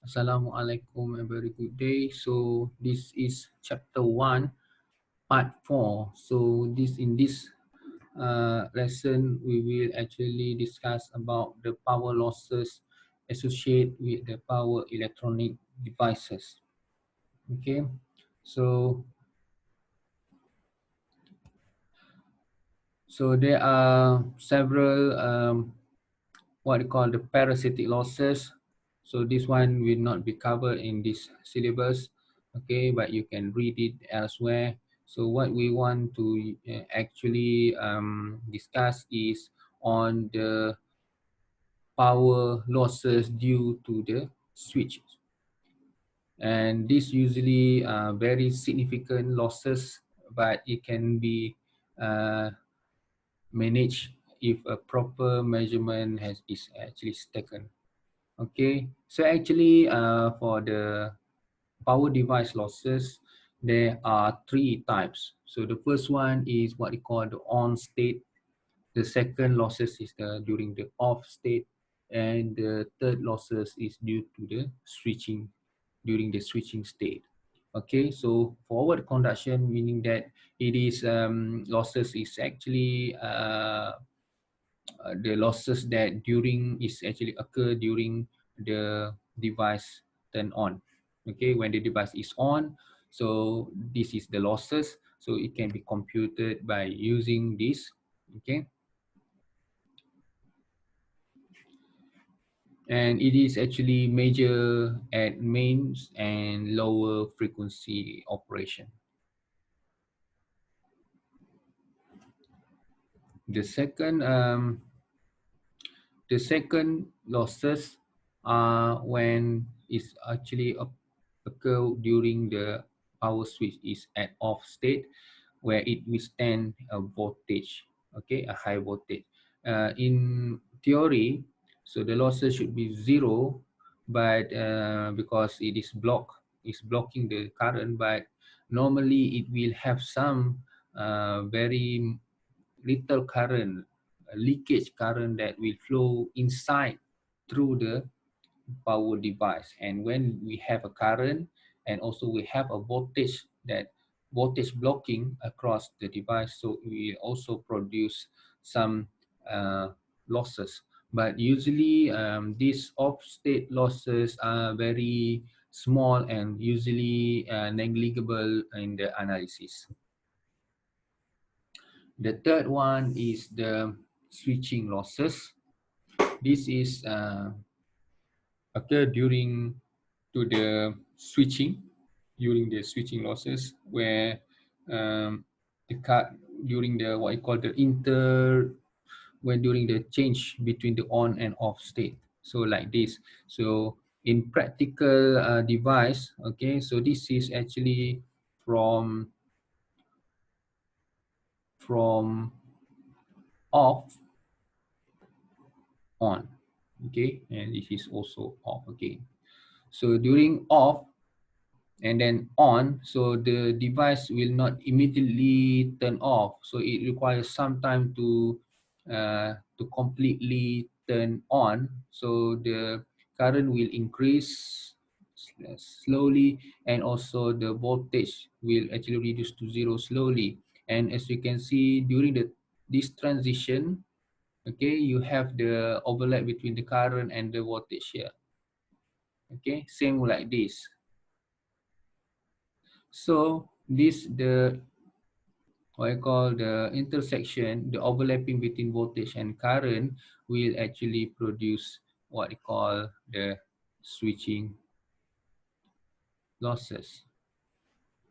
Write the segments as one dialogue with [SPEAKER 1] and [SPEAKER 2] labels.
[SPEAKER 1] Assalamualaikum, a very good day. So this is chapter 1, part 4. So in this lesson, we will actually discuss about the power losses associated with the power electronic devices. Okay, so there are several what you call the parasitic losses. So this one will not be covered in this syllabus, okay, but you can read it elsewhere. So what we want to actually discuss is on the power losses due to the switch. And this usually very significant losses, but it can be uh, managed if a proper measurement is actually taken. Okay, so actually for the power device losses, there are three types. So the first one is what we call the on state. The second losses is during the off state, and the third losses is due to the switching, during the switching state. Okay, so forward conduction meaning that it is losses is actually the losses that during is actually occur during the device turn on. Okay, when the device is on, so this is the losses, so it can be computed by using this. Okay, and it is actually major at mains and lower frequency operation. The second losses are when it's actually occur during the power switch is at off state, where it withstand a voltage, okay, a high voltage. In theory, so the losses should be zero, but because it is blocking the current, but normally it will have some very little current, leakage current that will flow inside through the power device. And when we have a current and also we have a voltage, that voltage blocking across the device, so we also produce some uh, losses. But usually these off state losses are very small and usually negligible in the analysis. The third one is the switching losses. This is occur to the switching during the switching losses, where um, the cut during the what you call the when during the change between the on and off state. So like this. So in practical device, okay, so this is actually from from off on, okay, and this is also off again. So during off and then on, so the device will not immediately turn off, so it requires some time to completely turn on. So the current will increase slowly, and also the voltage will actually reduce to zero slowly. And as you can see during this transition, okay, you have the overlap between the current and the voltage here. Okay, same like this. So this the what I call the intersection, the overlapping between voltage and current will actually produce what I call the switching losses.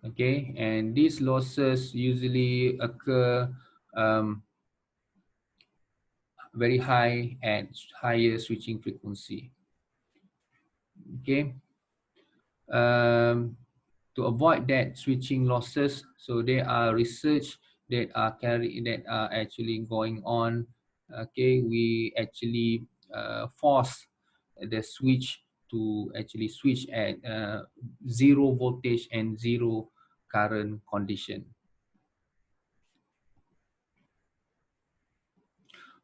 [SPEAKER 1] Okay, and these losses usually occur very high at higher switching frequency. Okay, to avoid that switching losses, so there are research that are actually going on. Okay, we actually force the switch to actually switch at zero voltage and zero current condition.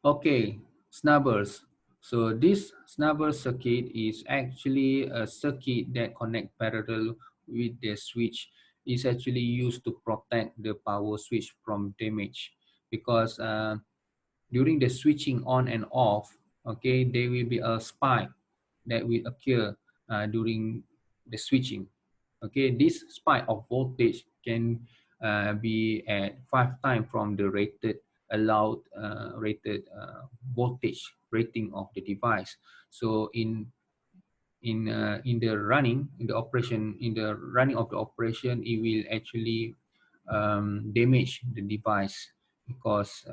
[SPEAKER 1] Okay, snubbers. So this snubber circuit is actually a circuit that connect parallel with the switch. Is actually used to protect the power switch from damage, because during the switching on and off, okay, there will be a spike that will occur during the switching. Okay, this spike of voltage can be at 5 times from the allowed rated voltage rating of the device. So in the running in the operation in the running of the operation, it will actually damage the device, because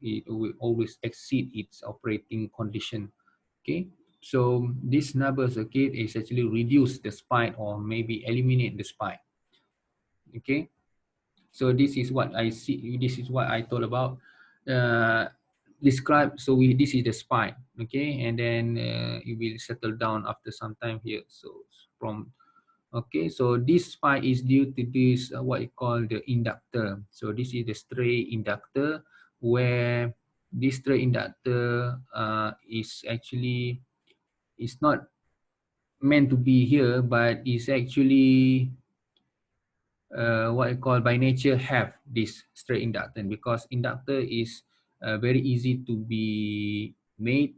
[SPEAKER 1] it will always exceed its operating condition. Okay, so this snubber circuit is actually reduce the spike or maybe eliminate the spike. Okay, so this is what I see, this is what I told about uh, describe. So this is the spike, okay, and then it will settle down after some time here. So from okay, so this spike is due to this what you call the inductor. So this is the stray inductor, where this stray inductor is actually is not meant to be here, but is actually what I call by nature have this straight inductance, because inductor is very easy to be made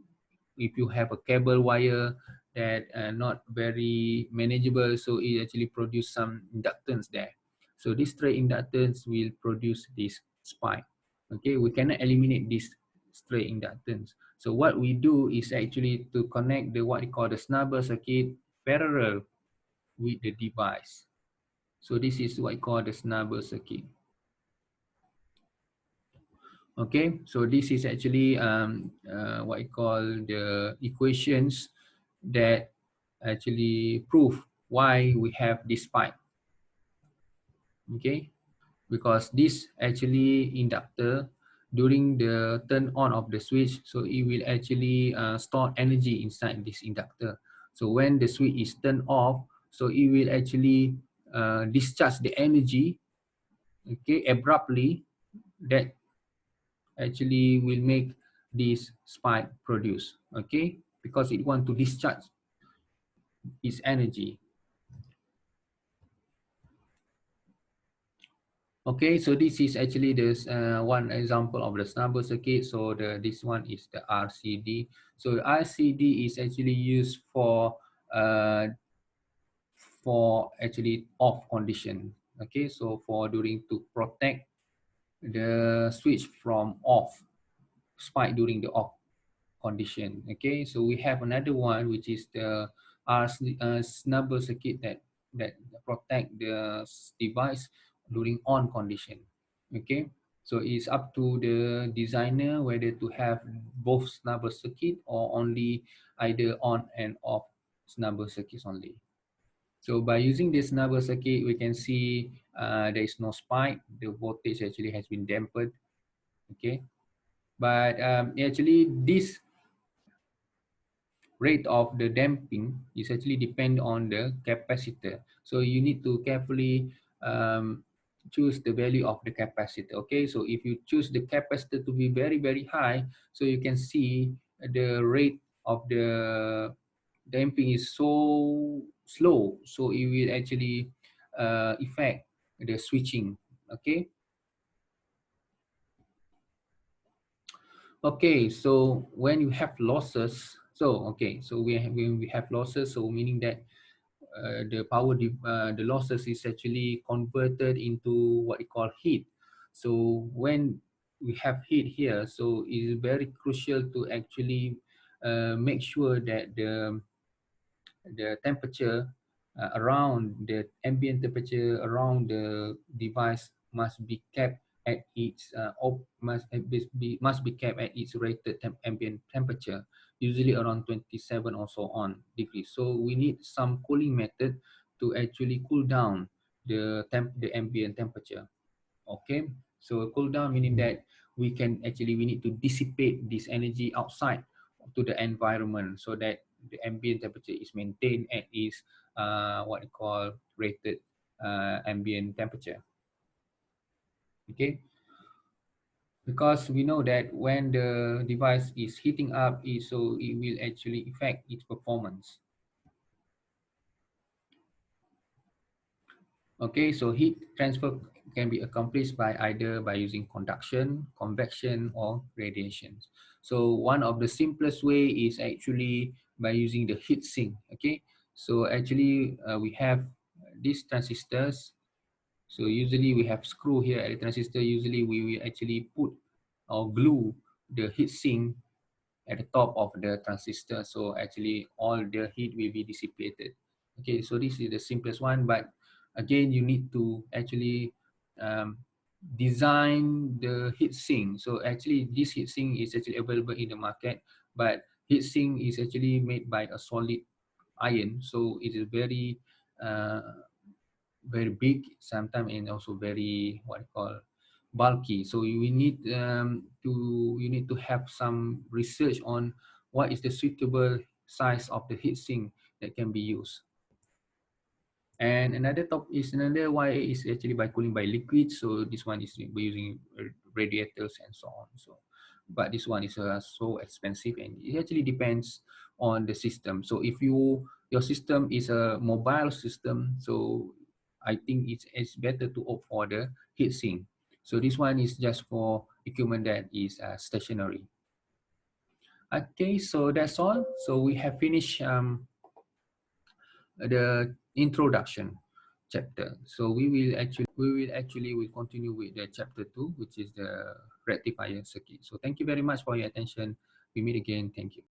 [SPEAKER 1] if you have a cable wire that not very manageable, so it actually produce some inductance there. So this straight inductance will produce this spike. Okay, we cannot eliminate this straight inductance. So what we do is actually to connect the what we call the snubber circuit parallel with the device. So this is what I call the snubber circuit. Okay, so this is actually what I call the equations that actually prove why we have this spike. Okay, because this actually inductor during the turn on of the switch, so it will actually store energy inside this inductor. So when the switch is turned off, so it will actually discharge the energy, okay, abruptly, that actually will make this spike produce, okay, because it want to discharge its energy. Okay, so this is actually this one example of the snubber circuit. So this one is the RCD. So RCD is actually used uh, for actually off condition. Okay, so for during to protect the switch from off spike during the off condition. Okay, so we have another one which is the snubber circuit that protect the device during on condition. Okay, so it's up to the designer whether to have both snubber circuit or only either on and off snubber circuits only. So by using this snubber circuit, we can see there is no spike. The voltage actually has been dampened. Okay, but actually this rate of the damping is actually depend on the capacitor. So you need to carefully choose the value of the capacitor. Okay, so if you choose the capacitor to be very, very high, so you can see the rate of the damping is so slow. So it will actually affect the switching. Okay. Okay, so when you have losses, so okay, so when we have losses, so meaning that the losses is actually converted into what we call heat. So when we have heat here, so it is very crucial to actually make sure that the temperature around the ambient temperature around the device must be kept at its must be kept at its rated ambient temperature, usually around 27 or so on degrees. So we need some cooling method to actually cool down the ambient temperature. Okay, so cool down meaning that we need to dissipate this energy outside to the environment, so that the ambient temperature is maintained at its what we call rated ambient temperature. Okay, because we know that when the device is heating up, so it will actually affect its performance. Okay, so heat transfer can be accomplished by either by using conduction, convection, or radiation. So one of the simplest way is actually by using the heat sink. Okay, so actually we have these transistors. So usually we have screw here at the transistor. Usually we will actually put or glue the heat sink at the top of the transistor. So actually all the heat will be dissipated. Okay, so this is the simplest one, but again, you need to actually um, design the heat sink. So actually this heat sink is actually available in the market, but heat sink is actually made by a solid iron. So it is very big sometimes, and also very what I call bulky. So you need to have some research on what is the suitable size of the heat sink that can be used. And another why is actually by cooling by liquid. So this one is by using radiators and so on. So, but this one is so expensive, and it actually depends on the system. So if your system is a mobile system, so I think it's better to opt for the heat sink. So this one is just for equipment that is stationary. Okay, so that's all. So we have finished the introduction chapter. So we will continue with the chapter 2, which is the rectifier circuit. So thank you very much for your attention. We meet again. Thank you.